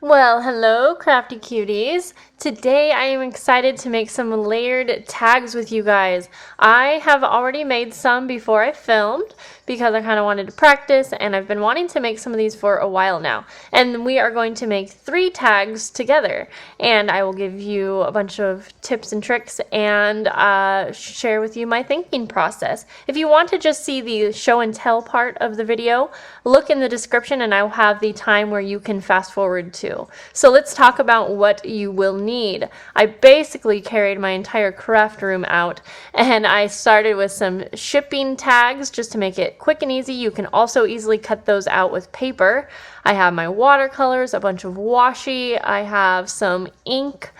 Well, hello, crafty cuties. Today I am excited to make some layered tags with you guys. I have already made some before I filmed because I kind of wanted to practice, and I've been wanting to make some of these for a while now. And we are going to make 3 tags together, and I will give you a bunch of tips and tricks and share with you my thinking process. If you want to just see the show and tell part of the video, look in the description and I will have the time where you can fast forward to. So let's talk about what you will need. I basically carried my entire craft room out, and I started with some shipping tags just to make it quick and easy. You can also easily cut those out with paper. I have my watercolors, a bunch of washi, I have some ink,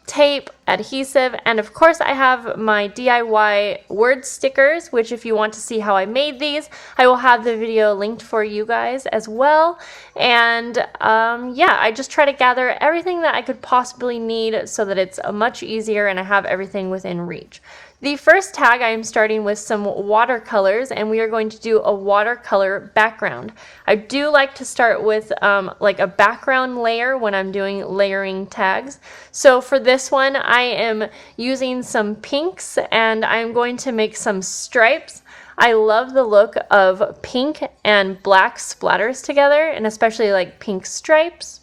tape, adhesive, and of course I have my DIY word stickers, which if you want to see how I made these, I will have the video linked for you guys as well. And yeah, I just try to gather everything that I could possibly need so that it's much easier and I have everything within reach. The first tag, I am starting with some watercolors, and we are going to do a watercolor background. I do like to start with like a background layer when I'm doing layering tags. So for this one, I am using some pinks, and I'm going to make some stripes. I love the look of pink and black splatters together, and especially like pink stripes.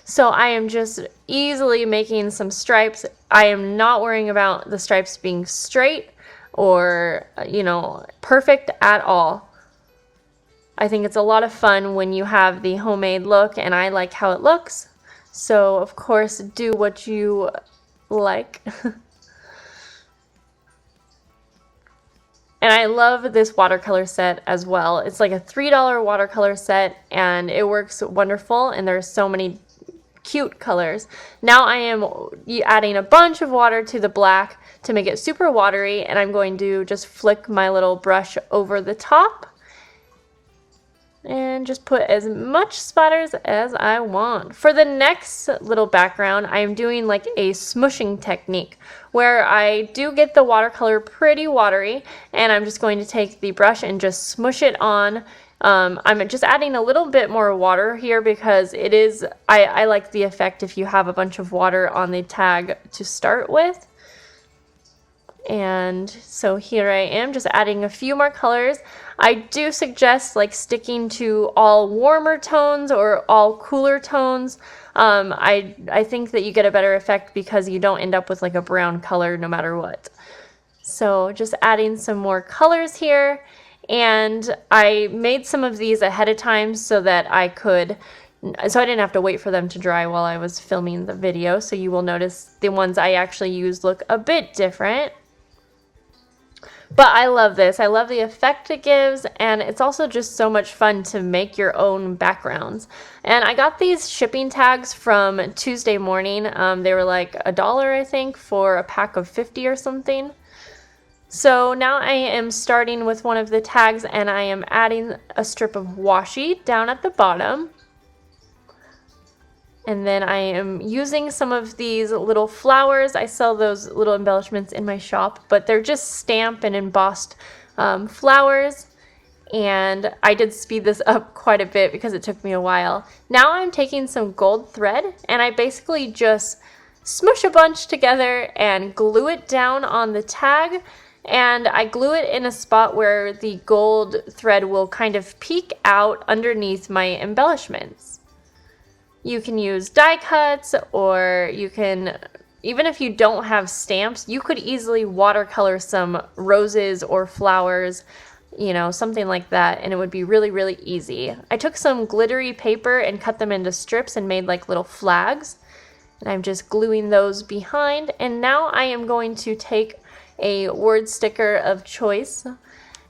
So I am just easily making some stripes. I am not worrying about the stripes being straight or, perfect at all. I think it's a lot of fun when you have the homemade look, and I like how it looks. So of course, do what you like. And I love this watercolor set as well. It's like a $3 watercolor set, and it works wonderful, and there's so many cute colors. Now I am adding a bunch of water to the black to make it super watery, and I'm going to just flick my little brush over the top and just put as much splatters as I want. For the next little background, I am doing like a smushing technique where I do get the watercolor pretty watery, and I'm just going to take the brush and just smush it on. I'm just adding a little bit more water here because it is, I like the effect if you have a bunch of water on the tag to start with. And so here I am just adding a few more colors. I do suggest like sticking to all warmer tones or all cooler tones. I think that you get a better effect because you don't end up with like a brown color no matter what. So just adding some more colors here. And I made some of these ahead of time so that I didn't have to wait for them to dry while I was filming the video. So you will notice the ones I actually used look a bit different. But I love this. I love the effect it gives, and it's also just so much fun to make your own backgrounds. And I got these shipping tags from Tuesday Morning. They were like $1, I think, for a pack of 50 or something. So now I am starting with one of the tags, and I am adding a strip of washi down at the bottom. And then I am using some of these little flowers. I sell those little embellishments in my shop, but they're just stamp and embossed flowers. And I did speed this up quite a bit because it took me a while. Now I'm taking some gold thread, and I basically just smush a bunch together and glue it down on the tag. And I glue it in a spot where the gold thread will kind of peek out underneath my embellishments. You can use die cuts, or you can, even if you don't have stamps, you could easily watercolor some roses or flowers, something like that, and it would be really, really easy. I took some glittery paper and cut them into strips and made like little flags, and I'm just gluing those behind. And now I am going to take a word sticker of choice,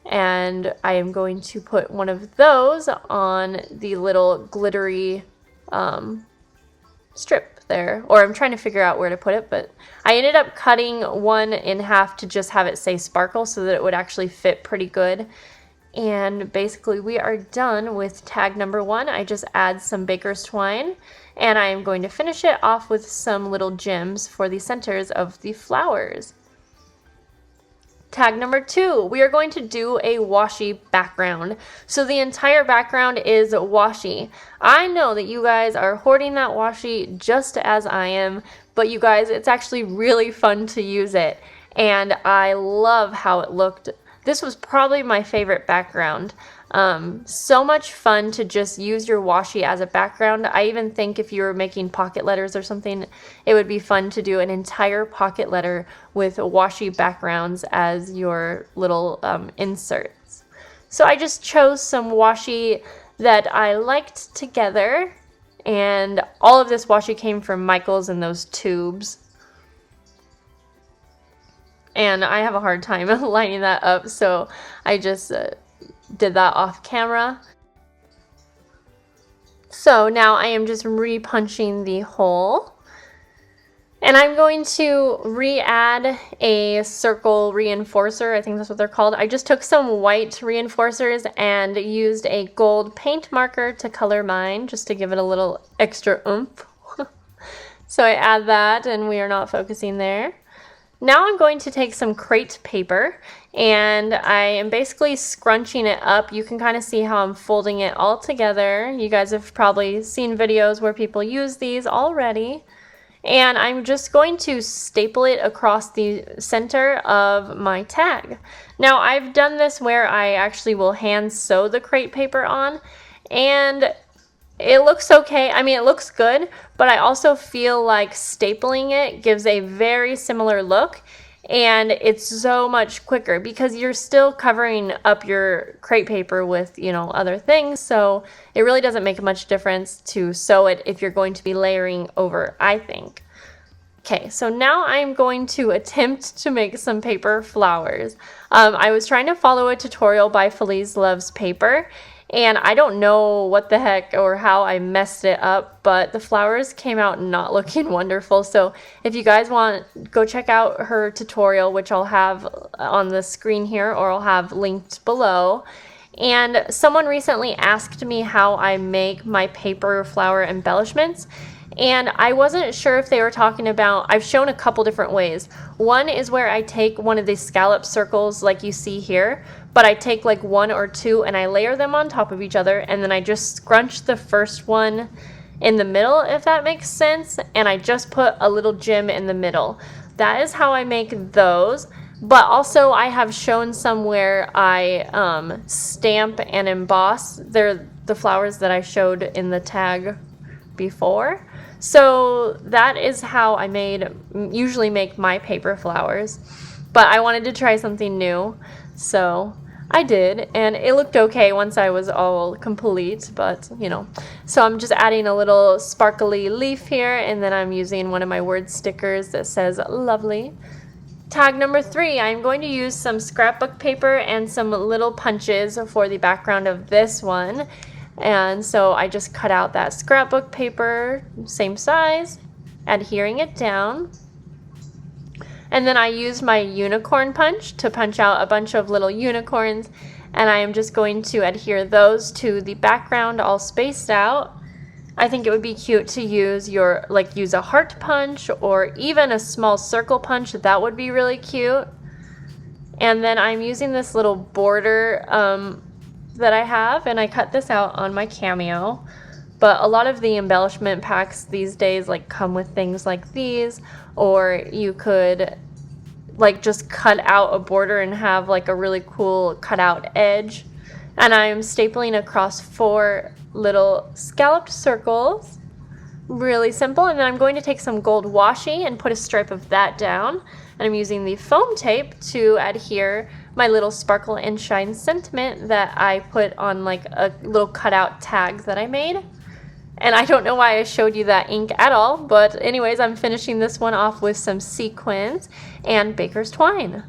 and I am going to put one of those on the little glittery strip there, or I'm trying to figure out where to put it, but I ended up cutting one in half to just have it say sparkle so that it would actually fit pretty good. And basically we are done with tag number 1. I just add some baker's twine, and I am going to finish it off with some little gems for the centers of the flowers. Tag number 2, we are going to do a washi background. So the entire background is washi. I know that you guys are hoarding that washi just as I am, but you guys, it's actually really fun to use it. And I love how it looked. This was probably my favorite background. So much fun to just use your washi as a background. I even think if you were making pocket letters or something, it would be fun to do an entire pocket letter with washi backgrounds as your little inserts. So I just chose some washi that I liked together, and all of this washi came from Michael's in those tubes. And I have a hard time lining that up, so I just did that off camera. So now I am just re-punching the hole. And I'm going to re-add a circle reinforcer. I think that's what they're called. I just took some white reinforcers and used a gold paint marker to color mine, just to give it a little extra oomph. So I add that, and we are not focusing there. Now I'm going to take some crepe paper, and I am basically scrunching it up. You can kind of see how I'm folding it all together. You guys have probably seen videos where people use these already. And I'm just going to staple it across the center of my tag. Now I've done this where I actually will hand sew the crepe paper on, and it looks okay. I mean, it looks good, but I also feel like stapling it gives a very similar look, and it's so much quicker because you're still covering up your crepe paper with, other things, so it really doesn't make much difference to sew it if you're going to be layering over, I think. Okay, so now I'm going to attempt to make some paper flowers. I was trying to follow a tutorial by Feliz Loves Paper, and I don't know what the heck or how I messed it up, but the flowers came out not looking wonderful. So if you guys want, go check out her tutorial, which I'll have on the screen here, or I'll have linked below. And someone recently asked me how I make my paper flower embellishments. And I wasn't sure if they were talking about, I've shown a couple different ways. One is where I take one of these scallop circles like you see here, but I take like one or two and I layer them on top of each other, and then I just scrunch the first one in the middle, if that makes sense, and I just put a little gem in the middle. That is how I make those. But also I have shown some where I stamp and emboss. They're the flowers that I showed in the tag before. So that is how I usually make my paper flowers. But I wanted to try something new, so I did, and it looked okay once I was all complete, but So I'm just adding a little sparkly leaf here, and then I'm using one of my word stickers that says lovely. Tag number 3, I'm going to use some scrapbook paper and some little punches for the background of this one. And so I just cut out that scrapbook paper, same size, adhering it down. And then I used my unicorn punch to punch out a bunch of little unicorns, and I am just going to adhere those to the background all spaced out. I think it would be cute to use use a heart punch or even a small circle punch. That would be really cute. And then I'm using this little border that I have, and I cut this out on my Cameo. But a lot of the embellishment packs these days come with things like these, or you could just cut out a border and have a really cool cutout edge. And I'm stapling across 4 little scalloped circles, really simple. And then I'm going to take some gold washi and put a stripe of that down, and I'm using the foam tape to adhere my little sparkle and shine sentiment that I put on a little cutout tag that I made. And I don't know why I showed you that ink at all, but anyways, I'm finishing this one off with some sequins and baker's twine.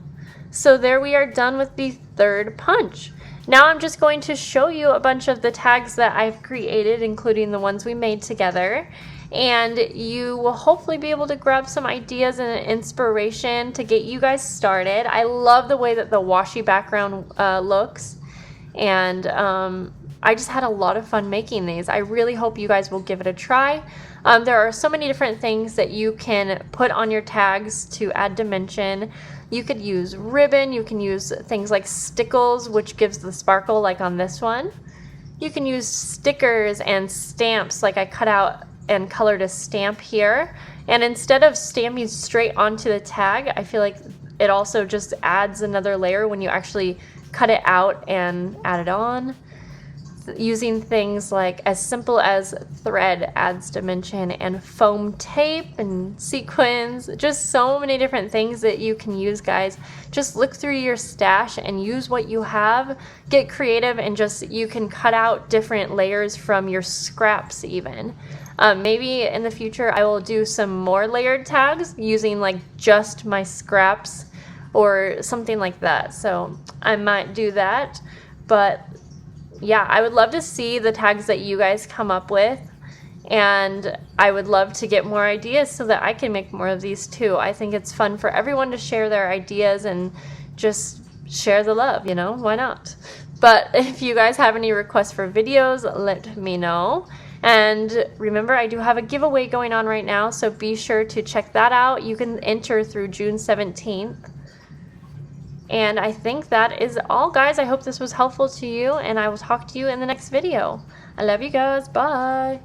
So there we are, done with the 3rd punch. Now I'm just going to show you a bunch of the tags that I've created, including the ones we made together. And you will hopefully be able to grab some ideas and inspiration to get you guys started. I love the way that the washi background looks, and I just had a lot of fun making these. I really hope you guys will give it a try. There are so many different things that you can put on your tags to add dimension. You could use ribbon, you can use things like stickles, which gives the sparkle like on this one. You can use stickers and stamps, like I cut out and colored a stamp here. And instead of stamping straight onto the tag, I feel like it also just adds another layer when you actually cut it out and add it on. Using things like as simple as thread adds dimension, and foam tape and sequins, just so many different things that you can use, guys. Just look through your stash and use what you have. Get creative, and just you can cut out different layers from your scraps even. Maybe in the future I will do some more layered tags using like just my scraps or something like that. So I might do that, but yeah, I would love to see the tags that you guys come up with, and I would love to get more ideas so that I can make more of these too. I think it's fun for everyone to share their ideas and just share the love, you know, why not? But if you guys have any requests for videos, let me know. And remember, I do have a giveaway going on right now, so be sure to check that out. You can enter through June 17th. And I think that is all, guys. I hope this was helpful to you, and I will talk to you in the next video. I love you guys. Bye.